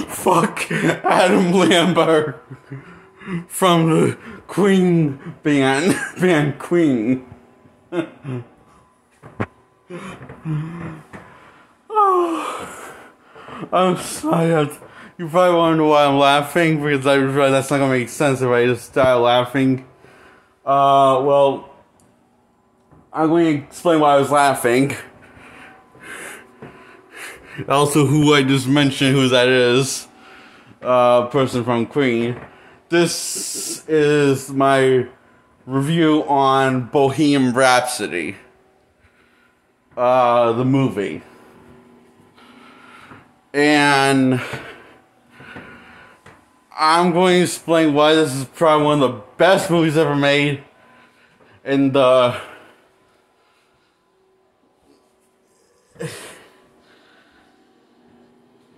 Fuck Adam Lambert from the Queen band Queen. Oh, I'm sorry. You probably want to know why I'm laughing, because I realize that's not gonna make sense if I just start laughing. Well, I'm going to explain why I was laughing. Also, who I just mentioned, who that is. Person from Queen. This is my review on Bohemian Rhapsody. The movie. And I'm going to explain why this is probably one of the best movies ever made. And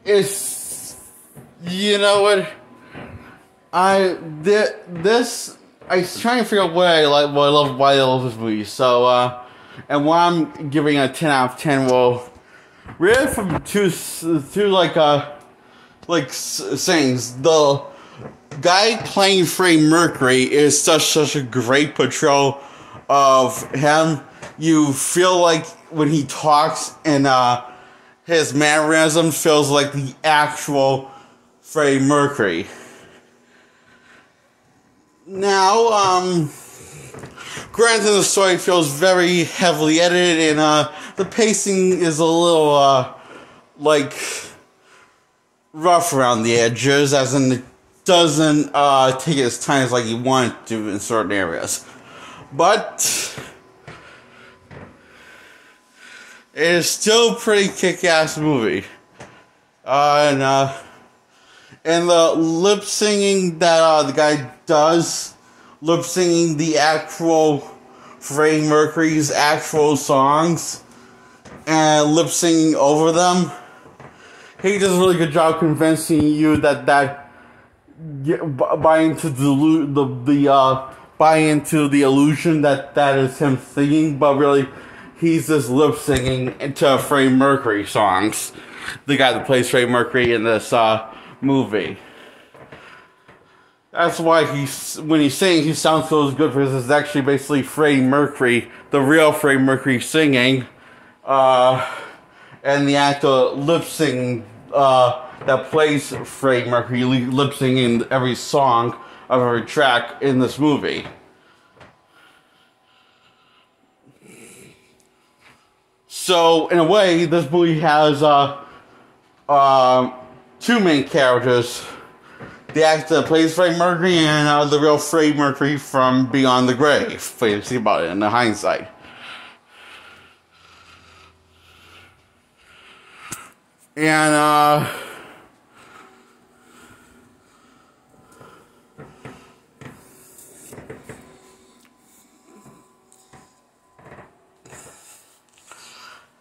it's, you know what, I was trying to figure out what I like, what I love, why I love this movie. So, and why I'm giving it a 10 out of 10. Well, really from two things. The guy playing Freddie Mercury is such a great portrayal of him. You feel like when he talks and his mannerism feels like the actual Freddie Mercury. Now, granted, the story feels very heavily edited, and the pacing is a little rough around the edges, as in it doesn't take its time like you want it to in certain areas. But it is still a pretty kick-ass movie. And the lip singing that the guy does, lip singing the actual Freddie Mercury's actual songs and lip singing over them, he does a really good job convincing you that buy into the illusion that is him singing, but really he's just lip singing into Freddie Mercury songs. The guy that plays Freddie Mercury in this movie. That's why when he's singing, he sounds so good, because it's actually basically Freddie Mercury, the real Freddie Mercury singing, and the actor lip singing that plays Freddie Mercury lip singing every song of every track in this movie. So, in a way, this movie has two main characters. The actor that plays Freddie Mercury and the real Freddie Mercury from Beyond the Grave. If you think about it in the hindsight. And,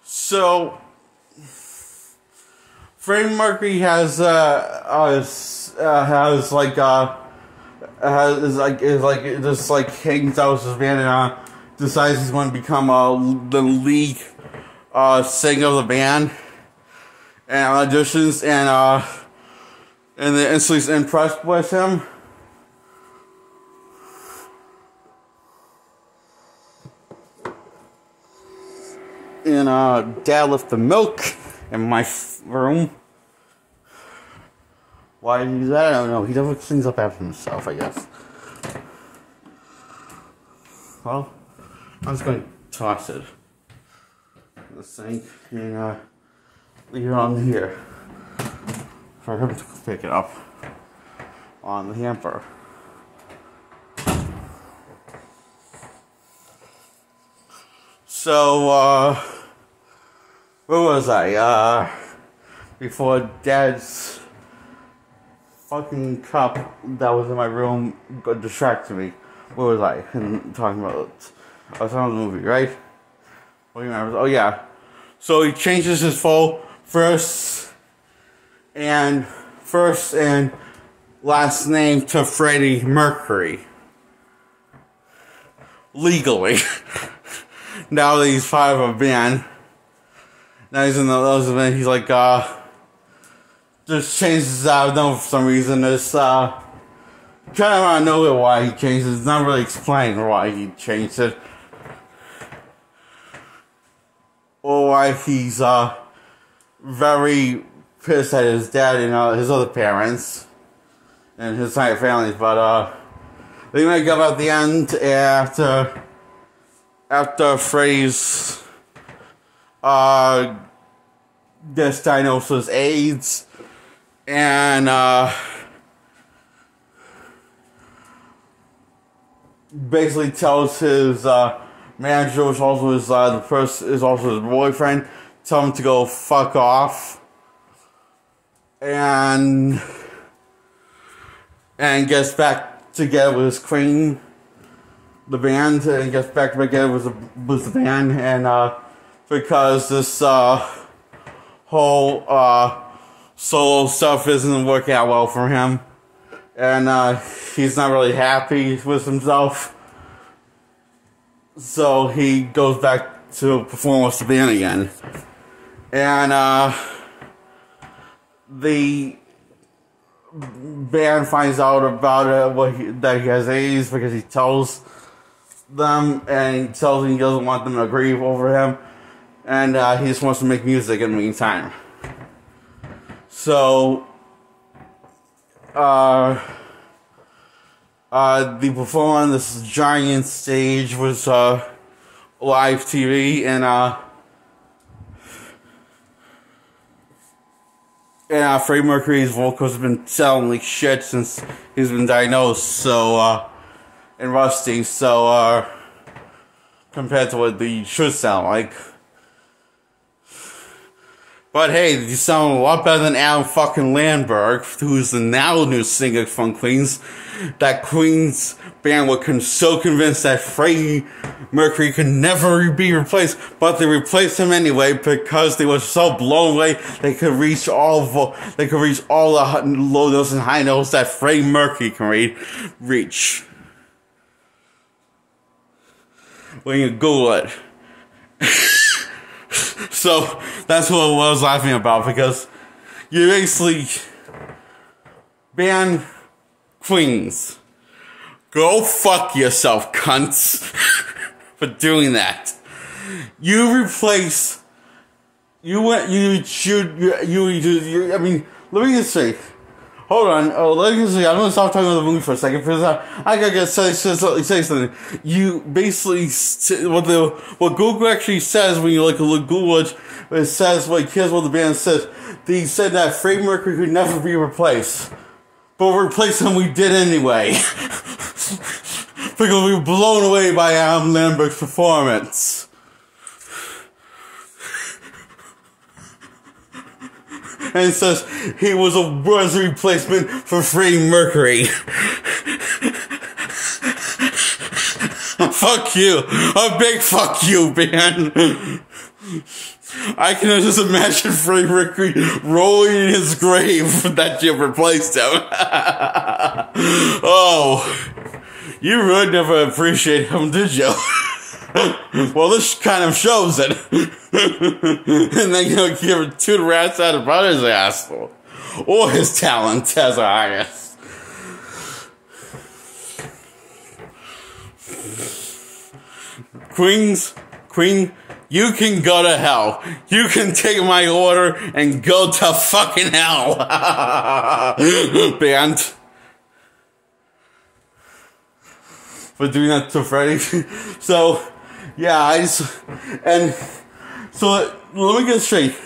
so Freddie Mercury has hangs out with his band and decides he's going to become the lead singer of the band, and auditions, and they're instantly impressed with him. And Dad left the milk in my room. Why did he do that? I don't know. He does things up after himself, I guess. Well, I'm just going to toss it in the sink and leave it on here for him to pick it up on the hamper. So, where was I? Before Dad's fucking cup that was in my room got distracted me. Where was I? Talking about, I was talking about the movie, right? What do you remember? Oh yeah. So he changes his full first and last name to Freddie Mercury. legally. Now that he's part of a band. Now he's in those events, he's like, just changes out of them for some reason. It's, kind of out of nowhere why he changed it. It's not really explained why he changed it. Or why he's, very pissed at his dad and, his other parents. And his entire family, but, they make up at the end after Freddie's, gets diagnosed with AIDS, and, basically tells his, manager, which also is, the person, is also his boyfriend, tell him to go fuck off, and gets back together with his Queen, the band, and gets back together with the band, and, because this, whole, solo stuff isn't working out well for him, and, he's not really happy with himself, so he goes back to perform with the band again, and, the band finds out about it, that he has AIDS, because he tells them, and he tells them he doesn't want them to grieve over him, and he just wants to make music in the meantime. So, the performance on this giant stage was live TV, and Freddie Mercury's vocals have been sounding like shit since he's been diagnosed, so, and rusty, so, compared to what they should sound like. But hey, you sound a lot better than Adam fucking Landberg, who's the now new singer from Queens. That Queens band was so convinced that Freddie Mercury could never be replaced, but they replaced him anyway because they were so blown away they could reach all the low notes and high notes that Freddie Mercury can reach. When you Google it. So, that's what I was laughing about, because you basically ban Queens. Go fuck yourself, cunts, for doing that. You replace, I mean, let me just say, hold on, let me just say, I'm gonna stop talking about the movie for a second, because I gotta say something. You basically, what Google actually says when you look at Google it says, here's what the band says. They said that Freddie Mercury could never be replaced. But replace him we did anyway. Because we were blown away by Adam Landberg's performance. And it says he was a replacement for Freddie Mercury. Fuck you. A big fuck you, man. I can just imagine Freddie Mercury rolling in his grave that you replaced him. Oh, you really never appreciate him, did you? Well, this kind of shows it. And then you'll give two rats out about his asshole. Or his talent as an artist. Queen, you can go to hell. You can take my order and go to fucking hell. Band. For doing that to Freddie. So, yeah, so let me get straight.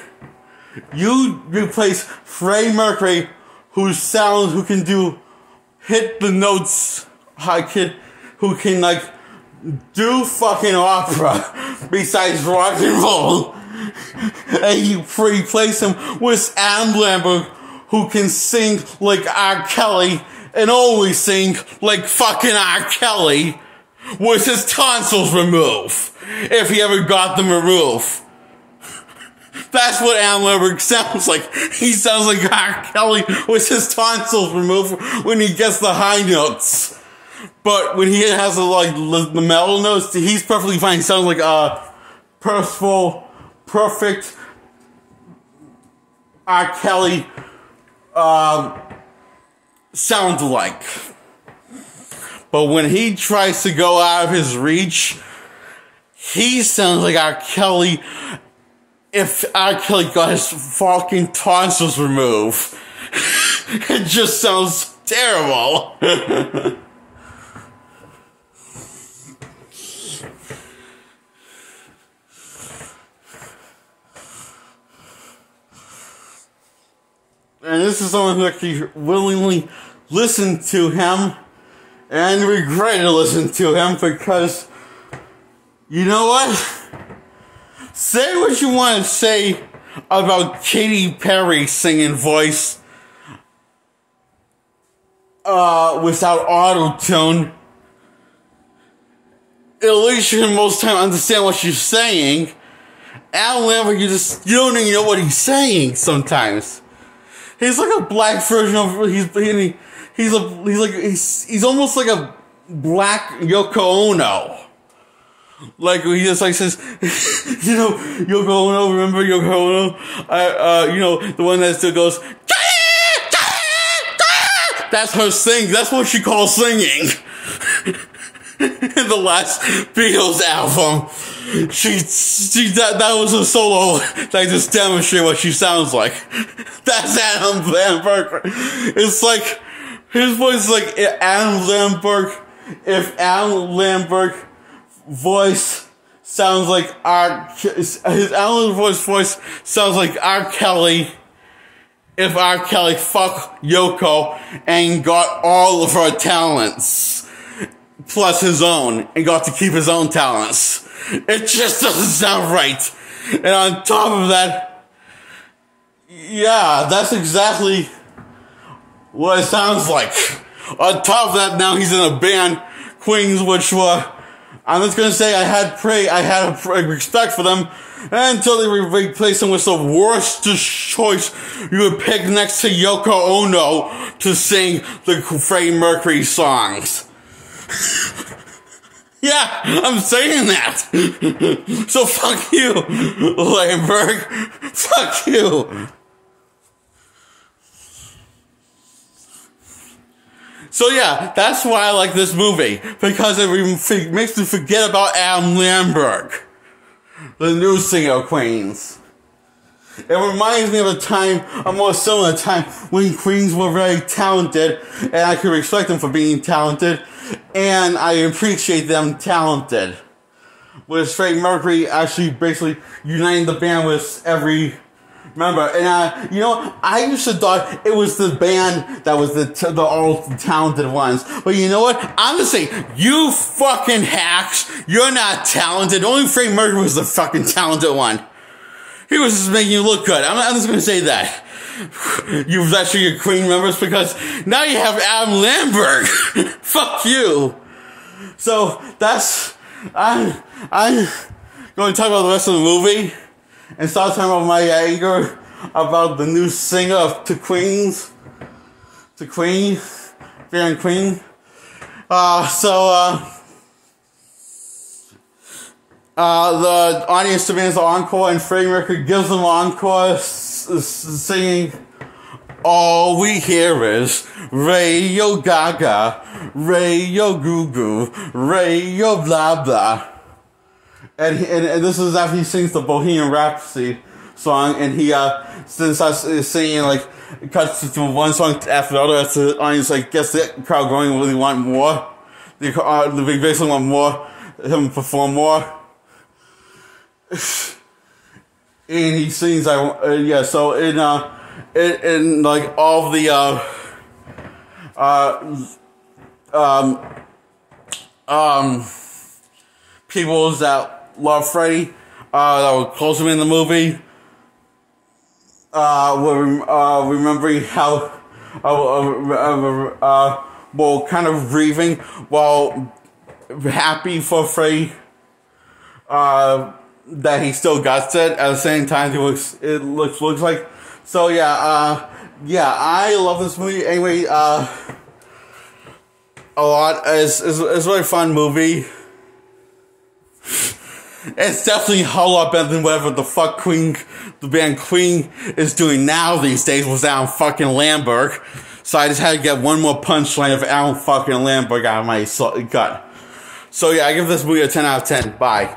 You replace Freddie Mercury, who can hit the notes, who can do fucking opera besides rock and roll, and you replace him with Adam Lambert, who can sing like R. Kelly and only sing like fucking R. Kelly with his tonsils removed, if he ever got them removed. That's what Adam Lambert sounds like. He sounds like R. Kelly with his tonsils removed when he gets the high notes. But when he has the metal notes, he's perfectly fine. He sounds like a perfect R. Kelly sounds like. But when he tries to go out of his reach, he sounds like R. Kelly if R. Kelly got his fucking tonsils removed. It just sounds terrible. And this is someone who actually willingly listened to him and regretted listening to him because, you know what? Say what you want to say about Katy Perry's singing voice without auto-tune. At least you can most of the time understand what she's saying. Al Lambert, you don't even know what he's saying sometimes. He's like a black version of he's almost like a black Yoko Ono. Like he just like says, you know, Yoko Ono. Remember Yoko Ono? You know, the one that still goes. That's her sing. That's what she calls singing. In the last Beatles album, that was a solo that just demonstrated what she sounds like. That's Adam Lambert. It's like his voice is like Adam Lambert. If Adam Lambert voice sounds like his Adam Lambert voice sounds like R. Kelly. If R. Kelly fucked Yoko and got all of her talents. Plus his own, and got to keep his own talents. It just doesn't sound right. And on top of that, yeah, that's exactly what it sounds like. On top of that, now he's in a band, Queens, which I'm just gonna say I had respect for them until they replaced him with the worst choice you would pick next to Yoko Ono to sing the Freddie Mercury songs. Yeah, I'm saying that. So fuck you, Lambert. Fuck you. So yeah, that's why I like this movie. Because it makes me forget about Adam Lambert, the new singer of Queens. It reminds me of a time, a more similar time, when Queens were very talented, and I could respect them for being talented, and I appreciate them talented. With Freddie Mercury actually basically uniting the band with every member. And you know, I used to thought it was the band that was the all talented ones. But you know what? I'm gonna say, you fucking hacks, you're not talented. Only Freddie Mercury was the fucking talented one. He was just making you look good. I'm just gonna say that. You've actually your Queen members because now you have Adam Lambert. Fuck you. So that's I'm going to talk about the rest of the movie and start talking about my anger about the new singer to Queen, Fair Queen. The audience demands the encore, and Freddie Mercury gives them encore, singing, all we hear is Radio Gaga, Radio Goo Goo, Radio blah blah. And this is after he sings the Bohemian Rhapsody song, and he starts singing, like, it cuts from one song after the other, as the audience, like, gets the crowd going, really want more. They basically want more, him perform more. And he sings, so in like all the people that love Freddie, that were close to him in the movie, were remembering how well, kind of grieving while happy for Freddie that he still got it. At the same time, it looks like. So yeah, I love this movie. Anyway, a lot. It's a really fun movie. It's definitely a whole lot better than whatever the fuck the band Queen is doing now these days with Alan fucking Lamberg. So I just had to get one more punchline of Alan fucking Lamberg out of my gut. So yeah, I give this movie a 10 out of 10. Bye.